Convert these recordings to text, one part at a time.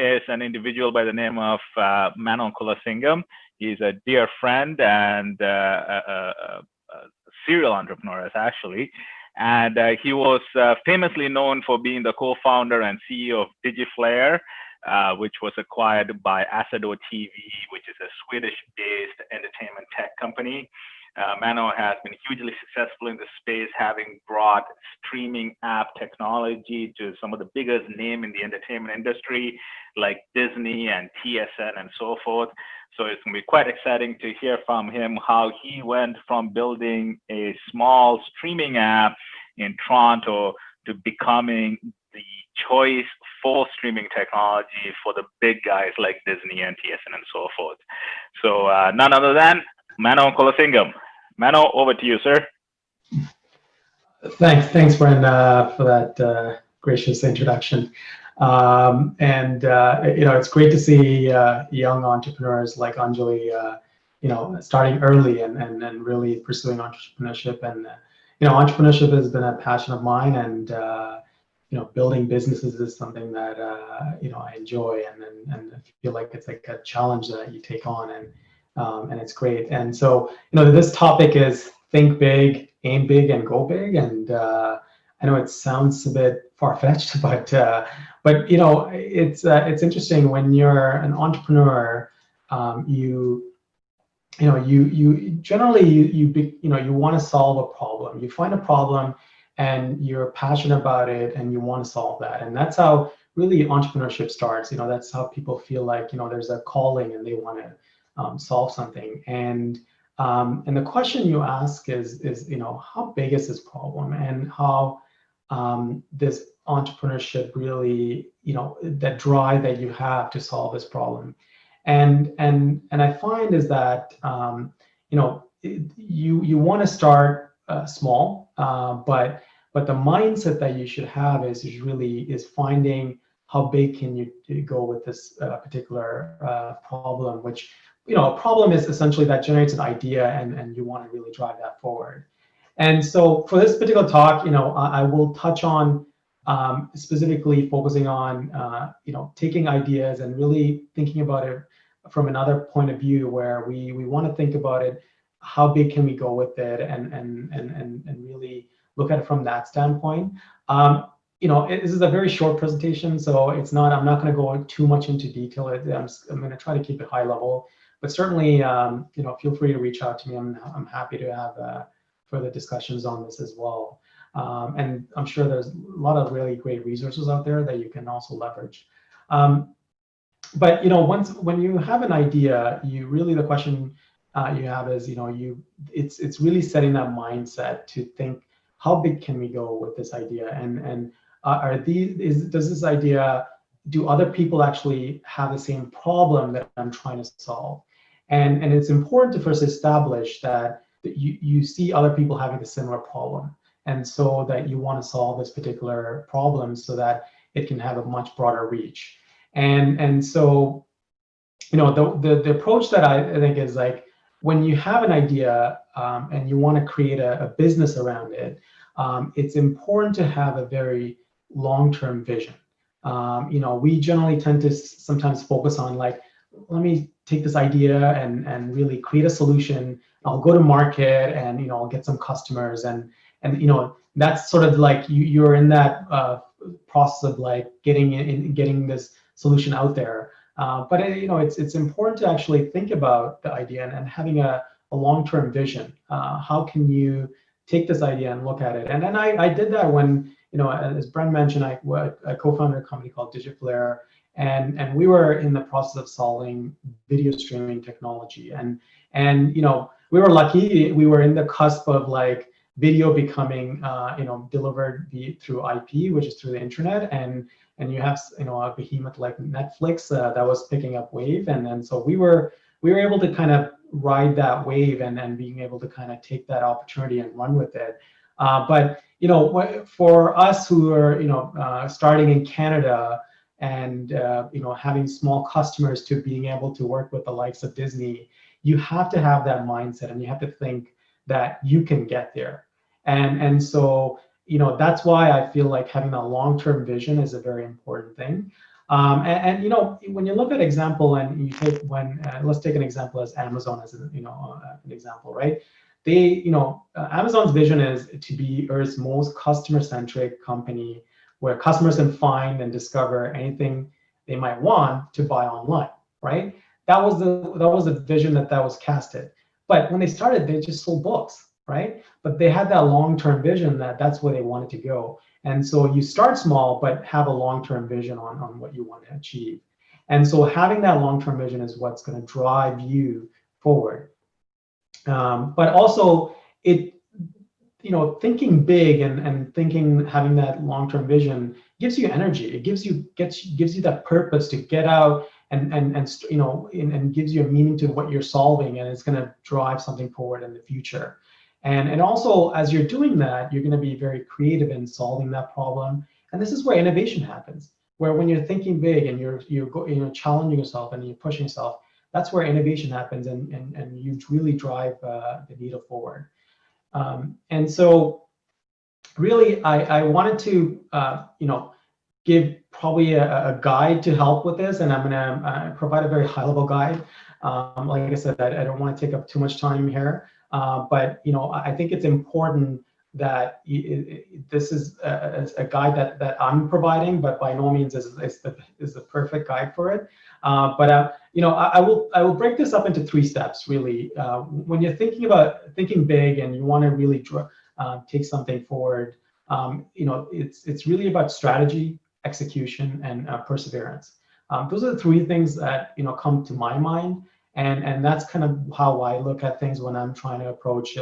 is an individual by the name of Mano Kulasingam. He's a dear friend and a serial entrepreneur, actually. And he was famously known for being the co-founder and CEO of DigiFlare, which was acquired by Asador TV, which is a Swedish-based entertainment tech company. Mano has been hugely successful in the space, having brought streaming app technology to some of the biggest names in the entertainment industry, like Disney and TSN and so forth. So it's going to be quite exciting to hear from him how he went from building a small streaming app in Toronto to becoming the choice for streaming technology for the big guys like Disney and TSN and so forth. So none other than Mano Kulasingam. Mano, over to you, sir. Thanks, Bren, for that gracious introduction. It's great to see young entrepreneurs like Anjali, starting early and really pursuing entrepreneurship. And entrepreneurship has been a passion of mine, and building businesses is something that I enjoy, and I feel like it's like a challenge that you take on, and it's great. And so this topic is think big, aim big, and go big. And I know it sounds a bit far-fetched, but it's interesting when you're an entrepreneur. You generally you want to solve a problem. You find a problem and you're passionate about it and you want to solve that. And that's how really entrepreneurship starts. That's how people feel like there's a calling and they want to solve something. And the question you ask is how big is this problem, and how this entrepreneurship really that drive that you have to solve this problem. And I find is that you want to start small, but the mindset that you should have is finding how big can you go with this particular problem, which a problem is essentially that generates an idea, and you want to really drive that forward. And so for this particular talk, I will touch on specifically focusing on taking ideas and really thinking about it from another point of view, where we want to think about it, how big can we go with it, and really look at it from that standpoint. This is a very short presentation, so I'm not going to go too much into detail. I'm going to try to keep it high level, but certainly feel free to reach out to me. I'm happy to have further discussions on this as well. And I'm sure there's a lot of really great resources out there that you can also leverage. But when you have an idea, the question you have is it's really setting that mindset to think, how big can we go with this idea, and does this idea, do other people actually have the same problem that I'm trying to solve? And it's important to first establish that you see other people having a similar problem, and so that you want to solve this particular problem so that it can have a much broader reach. And so the approach that I think is like, when you have an idea and you want to create a business around it, it's important to have a very long-term vision. We generally tend to sometimes focus on like, let me take this idea and really create a solution. I'll go to market and I'll get some customers, and that's sort of like you're in that process of like getting this solution out there. But it's important to actually think about the idea and having a long-term vision. How can you take this idea and look at it? And then I did that when, as Brent mentioned, I co-founded a company called DigiFlare, and we were in the process of solving video streaming technology. And we were lucky. We were in the cusp of like video becoming delivered through IP, which is through the internet, and you have a behemoth like Netflix that was picking up wave, and so we were able to kind of ride that wave and being able to kind of take that opportunity and run with it. But for us who are starting in Canada and having small customers, to being able to work with the likes of Disney, you have to have that mindset, and you have to think that you can get there. And so that's why I feel like having a long-term vision is a very important thing. And you know, when you look at example and you take let's take an example as Amazon as an example, right? Amazon's vision is to be Earth's most customer-centric company, where customers can find and discover anything they might want to buy online, right? That was the vision that was casted. But when they started, they just sold books, right? But they had that long-term vision that that's where they wanted to go. And so you start small, but have a long-term vision on what you want to achieve. And so having that long-term vision is what's going to drive you forward. But also, thinking big and having that long-term vision gives you energy. It gives you that purpose to get out and gives you a meaning to what you're solving, and it's going to drive something forward in the future. And also, as you're doing that, you're going to be very creative in solving that problem. And this is where innovation happens, where when you're thinking big and you're challenging yourself and you're pushing yourself, that's where innovation happens, and you really drive the needle forward. And so really, I wanted to give probably a guide to help with this, and I'm going to provide a very high-level guide. Like I said, I don't want to take up too much time here, but I think it's important that this is a guide that I'm providing, but by no means is the perfect guide for it. But I will break this up into 3 steps really. When you're thinking big and you want to really take something forward, it's really about strategy, execution, and perseverance. Those are the 3 things that come to my mind, and that's kind of how I look at things when I'm trying to approach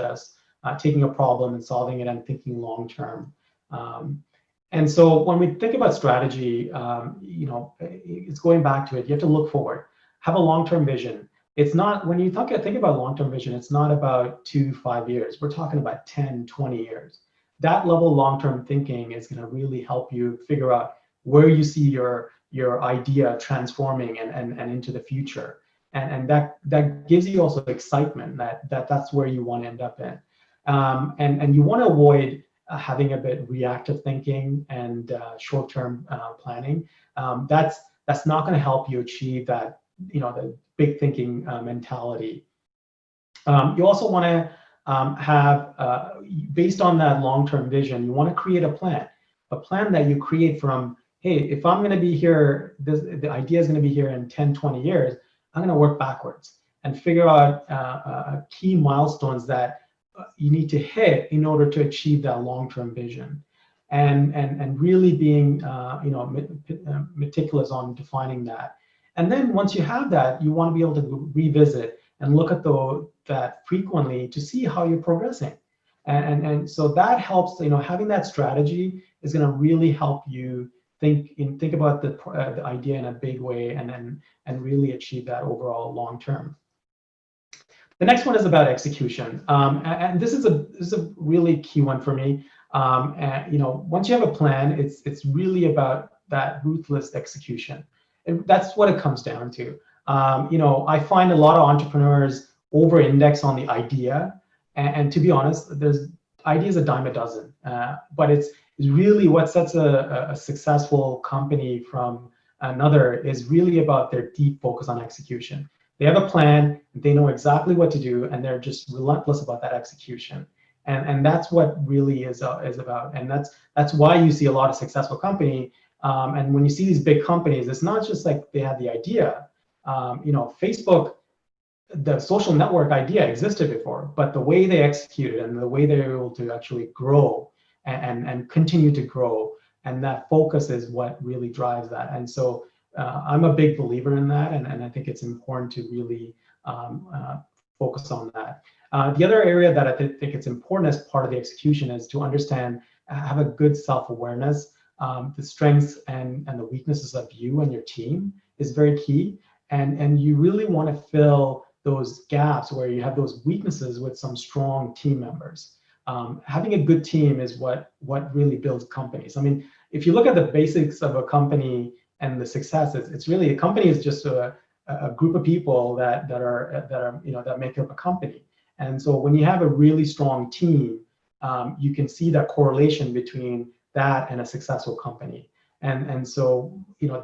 taking a problem and solving it and thinking long term. And so when we think about strategy, it's going back to it. You have to look forward, have a long-term vision. It's not, when you think about long-term vision, it's not about 2-5 years. We're talking about 10, 20 years. That level of long-term thinking is going to really help you figure out where you see your idea transforming and into the future. And that gives you also excitement that's where you want to end up in. And you want to avoid having a bit reactive thinking and short-term planning. That's not going to help you achieve that, the big thinking mentality. You also want to have, based on that long-term vision, you want to create a plan that you create from, hey, if I'm going to be here, the idea is going to be here in 10, 20 years, I'm going to work backwards and figure out key milestones that you need to hit in order to achieve that long-term vision, and really being meticulous on defining that. And then once you have that, you want to be able to revisit and look at that frequently to see how you're progressing. And so that helps. Having that strategy is going to really help you think about the idea in a big way, and really achieve that overall long term. The next one is about execution, and this is a really key one for me. Once you have a plan, it's really about that ruthless execution, and that's what it comes down to. I find a lot of entrepreneurs over-index on the idea, and to be honest, there's ideas a dime a dozen, but it's really what sets a successful company from another is really about their deep focus on execution. They have a plan, they know exactly what to do, and they're just relentless about that execution. And that's what really is about. And that's why you see a lot of successful company. And when you see these big companies, it's not just like they had the idea. Facebook, the social network idea existed before, but the way they executed and the way they were able to actually grow and continue to grow, and that focus is what really drives that. And so I'm a big believer in that, and I think it's important to really focus on that. The other area that I think it's important as part of the execution is to understand, have a good self-awareness. The strengths and the weaknesses of you and your team is very key, and you really want to fill those gaps where you have those weaknesses with some strong team members. Having a good team is what really builds companies. I mean, if you look at the basics of a company and the success, it's really, a company is just a group of people that make up a company. And so when you have a really strong team, you can see that correlation between that and a successful company. And so,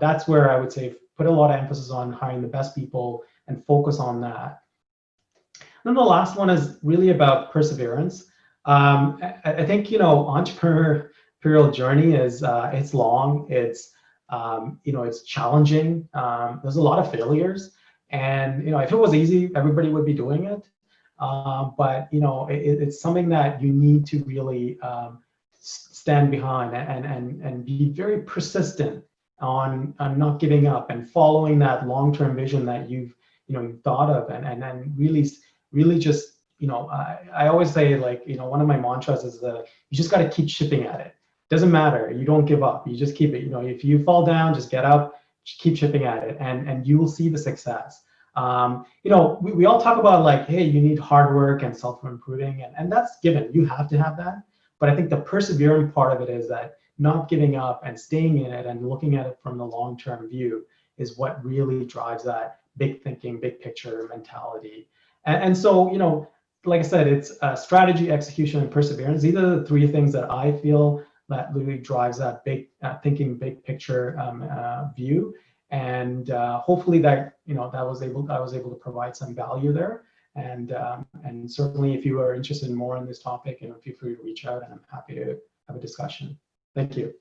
that's where I would say put a lot of emphasis on hiring the best people and focus on that. Then the last one is really about perseverance. I think, entrepreneurial journey is it's long, it's challenging. There's a lot of failures, and if it was easy, everybody would be doing it. But it's something that you need to really stand behind and be very persistent on not giving up and following that long-term vision that you've thought of, and really just I always say, like, one of my mantras is you just got to keep chipping at it. Doesn't matter, you don't give up, you just keep it. If you fall down, just get up, keep chipping at it, and you will see the success. We all talk about, like, hey, you need hard work and self-improving, and that's given, you have to have that. But I think the persevering part of it is that not giving up and staying in it and looking at it from the long-term view is what really drives that big thinking, big picture mentality. And so, like I said, it's strategy, execution, and perseverance. These are the three things that I feel that really drives that big thinking, big picture view. And hopefully that I was able to provide some value there. And certainly, if you are interested in more on this topic, feel free to reach out, and I'm happy to have a discussion. Thank you.